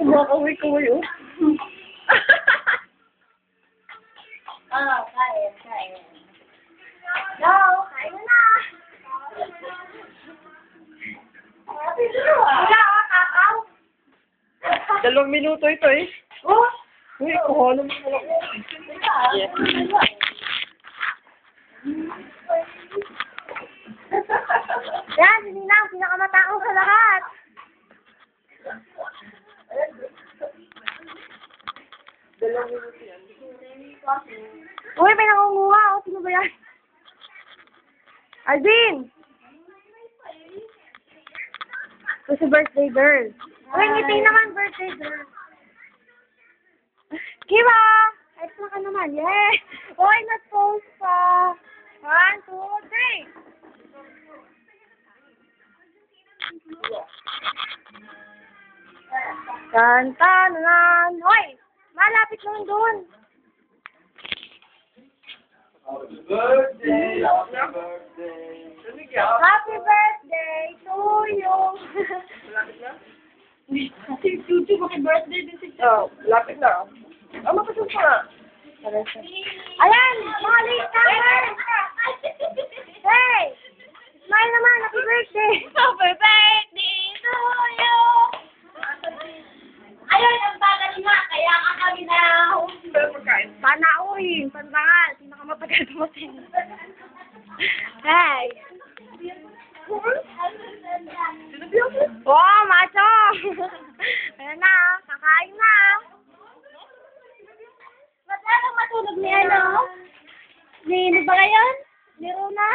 Kumakaway-kaway, oh. Oh, kain, kain. No, kain mo na. Wala ka, kakao. 2 minuto ito, eh. Oh, Uy, kuha naman ako. Yes. yan, hindi na ang pinakamatao sa lahat. Uy, may nakunguha. O, sino ba yan? Alvin! Ito si birthday girl. Uy, ngiti naman, birthday girl. Kiba! Extra ka naman. Yes! Uy, nag-post pa. 1, 2, 3. Tantanan! Hoy! Malapit naman doon. Happy birthday, happy birthday. Happy birthday to you. Malapit na? Si Chuchu, happy birthday din si Chuchu. Oh, lapit na. Ah, mapasok pa nga. Ayan! Mga late comers! Hey! Smile naman! Happy birthday! Happy birthday to you! Ayun, ang bagal nga. Kaya ka kami na. Panauhin! Pandangal! Pinakamatagal dumating. Hey! Oh, macho! Ayan na, kakain na. Ba't lang matulog ni ano? Ni ba ngayon? Ni Rona?